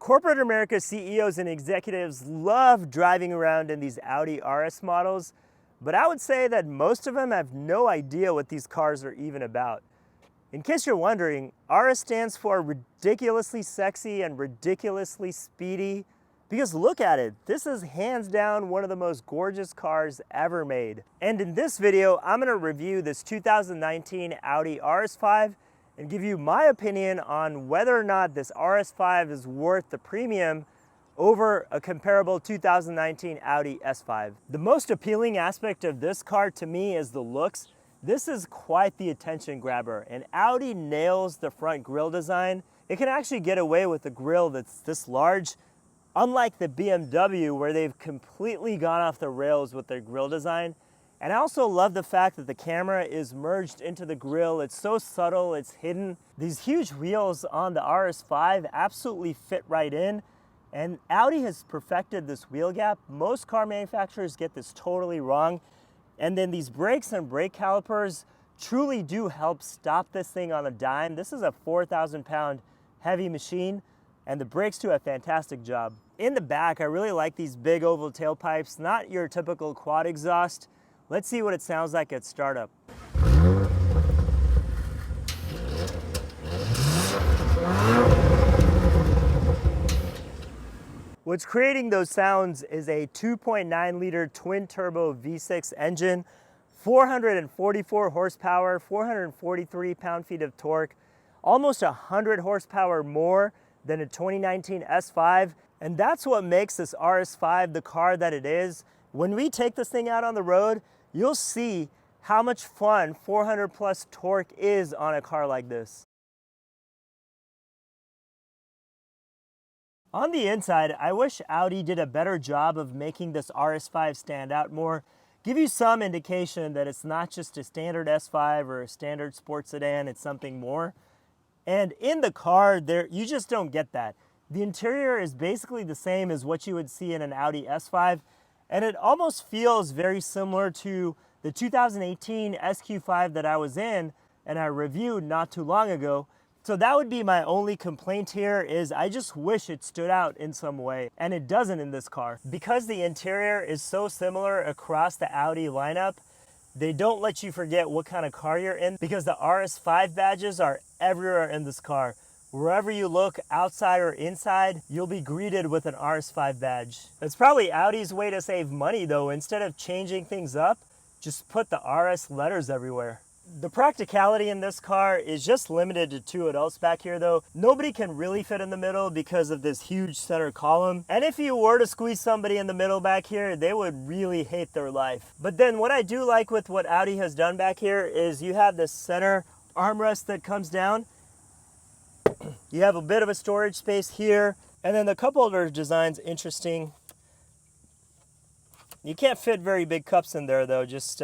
Corporate America CEOs and executives love driving around in these Audi RS models, but I would say that most of them have no idea what these cars are even about. In case you're wondering, RS stands for ridiculously sexy and ridiculously speedy, because look at it, this is hands down one of the most gorgeous cars ever made. And in this video, I'm going to review this 2019 Audi RS5 and give you my opinion on whether or not this RS5 is worth the premium over a comparable 2019 Audi S5. The most appealing aspect of this car to me is the looks. This is quite the attention grabber, and Audi nails the front grille design. It can actually get away with a grille that's this large, unlike the BMW where they've completely gone off the rails with their grille design. And I also love the fact that the camera is merged into the grille. It's so subtle, it's hidden. These huge wheels on the RS5 absolutely fit right in, and Audi has perfected this wheel gap. Most car manufacturers get this totally wrong. And then these brakes and brake calipers truly do help stop this thing on a dime. This is a 4,000-pound heavy machine, and the brakes do a fantastic job. In the back, I really like these big oval tailpipes, not your typical quad exhaust. Let's see what it sounds like at startup. What's creating those sounds is a 2.9-liter twin-turbo V6 engine, 444 horsepower, 443 pound-feet of torque, almost 100 horsepower more than a 2019 S5, and that's what makes this RS5 the car that it is. When we take this thing out on the road, you'll see how much fun 400 plus torque is on a car like this. On the inside, I wish Audi did a better job of making this RS5 stand out more, give you some indication that it's not just a standard S5 or a standard sports sedan, it's something more. And in the car, you just don't get that. The interior is basically the same as what you would see in an Audi S5, and it almost feels very similar to the 2018 SQ5 that I was in and I reviewed not too long ago. So that would be my only complaint here, is I just wish it stood out in some way, and it doesn't in this car. Because the interior is so similar across the Audi lineup, they don't let you forget what kind of car you're in, because the RS5 badges are everywhere in this car. Wherever you look, outside or inside, you'll be greeted with an RS5 badge. It's probably Audi's way to save money though. Instead of changing things up, just put the RS letters everywhere. The practicality in this car is just limited to 2 adults back here though. Nobody can really fit in the middle because of this huge center column. And if you were to squeeze somebody in the middle back here, they would really hate their life. But then what I do like with what Audi has done back here is you have this center armrest that comes down. You have a bit of a storage space here, and then the cup holder design's interesting. You can't fit very big cups in there though, just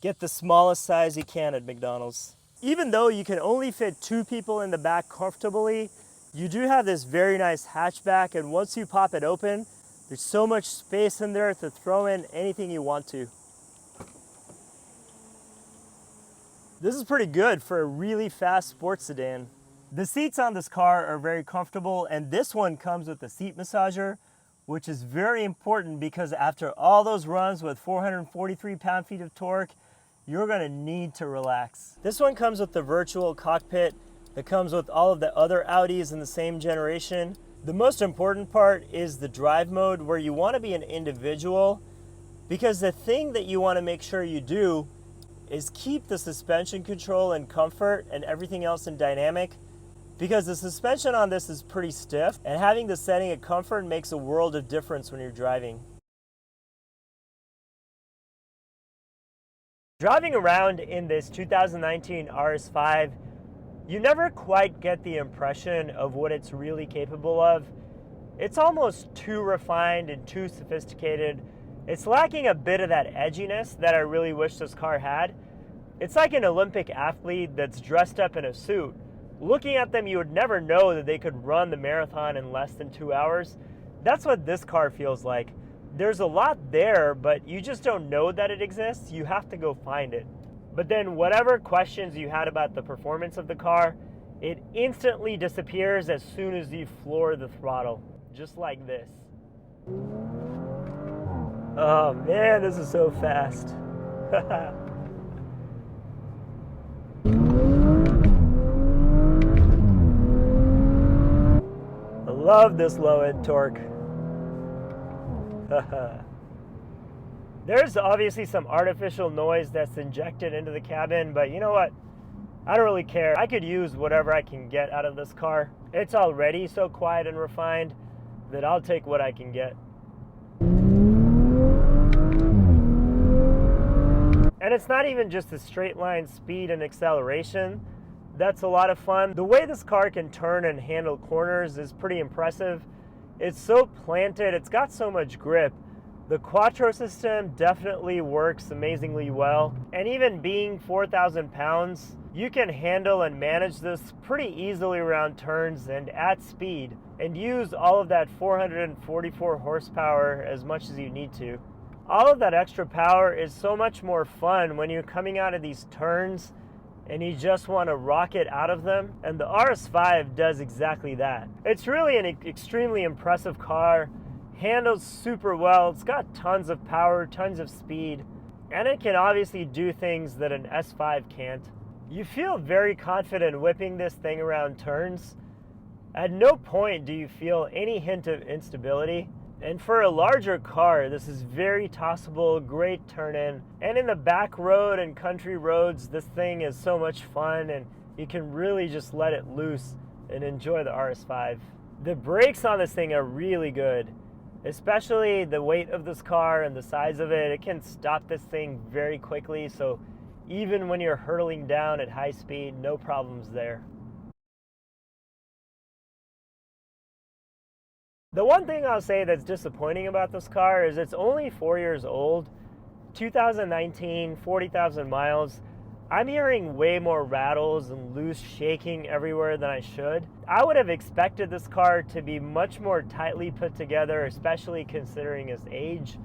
get the smallest size you can at McDonald's. Even though you can only fit 2 people in the back comfortably, you do have this very nice hatchback, and once you pop it open, there's so much space in there to throw in anything you want to. This is pretty good for a really fast sports sedan. The seats on this car are very comfortable, and this one comes with a seat massager, which is very important because after all those runs with 443 pound-feet of torque, you're going to need to relax. This one comes with the virtual cockpit that comes with all of the other Audis in the same generation. The most important part is the drive mode, where you want to be an individual, because the thing that you want to make sure you do is keep the suspension control and comfort and everything else in dynamic, because the suspension on this is pretty stiff, and having the setting at comfort makes a world of difference when you're driving. Driving around in this 2019 RS5, you never quite get the impression of what it's really capable of. It's almost too refined and too sophisticated. It's lacking a bit of that edginess that I really wish this car had. It's like an Olympic athlete that's dressed up in a suit. Looking at them, you would never know that they could run the marathon in less than 2 hours. That's what this car feels like. There's a lot there, but you just don't know that it exists. You have to go find it. But then whatever questions you had about the performance of the car, It instantly disappears as soon as you floor the throttle, just like this. Oh man, this is so fast. I love this low end torque. There's obviously some artificial noise that's injected into the cabin, but you know what? I don't really care. I could use whatever I can get out of this car. It's already so quiet and refined that I'll take what I can get. And it's not even just the straight line speed and acceleration. That's a lot of fun. The way this car can turn and handle corners is pretty impressive. It's so planted, it's got so much grip. The Quattro system definitely works amazingly well. And even being 4,000 pounds, you can handle and manage this pretty easily around turns and at speed, and use all of that 444 horsepower as much as you need to. All of that extra power is so much more fun when you're coming out of these turns and you just want to rocket out of them, and the RS5 does exactly that. It's really an extremely impressive car, handles super well, it's got tons of power, tons of speed, and it can obviously do things that an S5 can't. You feel very confident whipping this thing around turns. At no point do you feel any hint of instability. And for a larger car, this is very tossable, great turn-in. And in the back road and country roads, this thing is so much fun, and you can really just let it loose and enjoy the RS5. The brakes on this thing are really good, especially the weight of this car and the size of it. It can stop this thing very quickly, so even when you're hurtling down at high speed, no problems there. The one thing I'll say that's disappointing about this car is it's only 4 years old, 2019, 40,000 miles. I'm hearing way more rattles and loose shaking everywhere than I should. I would have expected this car to be much more tightly put together, especially considering its age.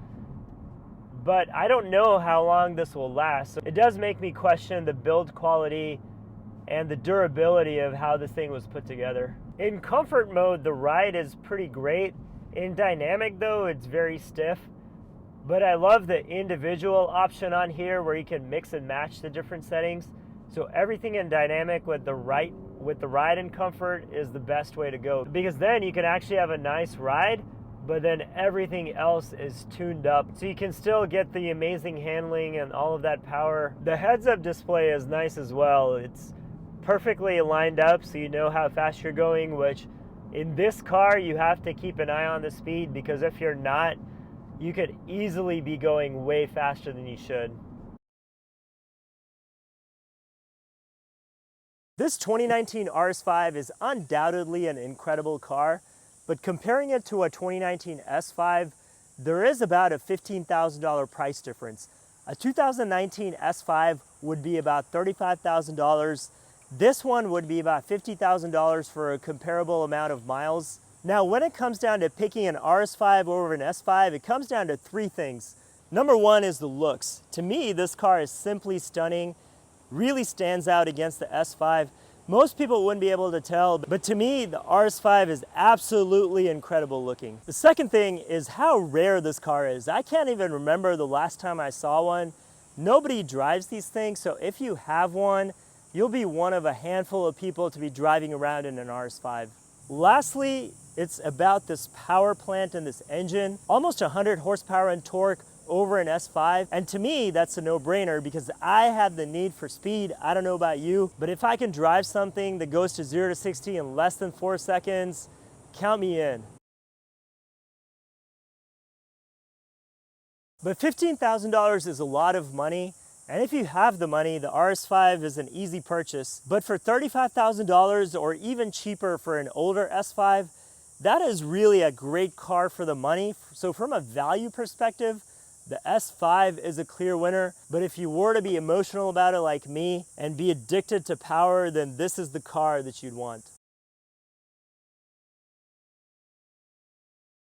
But I don't know how long this will last. So it does make me question the build quality and the durability of how this thing was put together. In comfort mode, the ride is pretty great. In dynamic though, it's very stiff. But I love the individual option on here where you can mix and match the different settings. So everything in dynamic with the ride and comfort is the best way to go. Because then you can actually have a nice ride, but then everything else is tuned up. So you can still get the amazing handling and all of that power. The heads-up display is nice as well. It's perfectly lined up so you know how fast you're going, which in this car you have to keep an eye on the speed, because if you're not, you could easily be going way faster than you should. This 2019 RS5 is undoubtedly an incredible car, but comparing it to a 2019 S5, there is about a $15,000 price difference. A 2019 S5 would be about $35,000. This one would be about $50,000 for a comparable amount of miles. Now, when it comes down to picking an RS5 over an S5, it comes down to three things. Number one is the looks. To me, this car is simply stunning, really stands out against the S5. Most people wouldn't be able to tell, but to me, the RS5 is absolutely incredible looking. The second thing is how rare this car is. I can't even remember the last time I saw one. Nobody drives these things, so if you have one, you'll be one of a handful of people to be driving around in an RS5. Lastly, it's about this power plant and this engine. Almost 100 horsepower and torque over an S5. And to me, that's a no-brainer because I have the need for speed. I don't know about you, but if I can drive something that goes to 0 to 60 in less than 4 seconds, count me in. But $15,000 is a lot of money. And if you have the money, the RS5 is an easy purchase. But for $35,000 or even cheaper for an older S5, that is really a great car for the money. So from a value perspective, the S5 is a clear winner. But if you were to be emotional about it like me and be addicted to power, then this is the car that you'd want.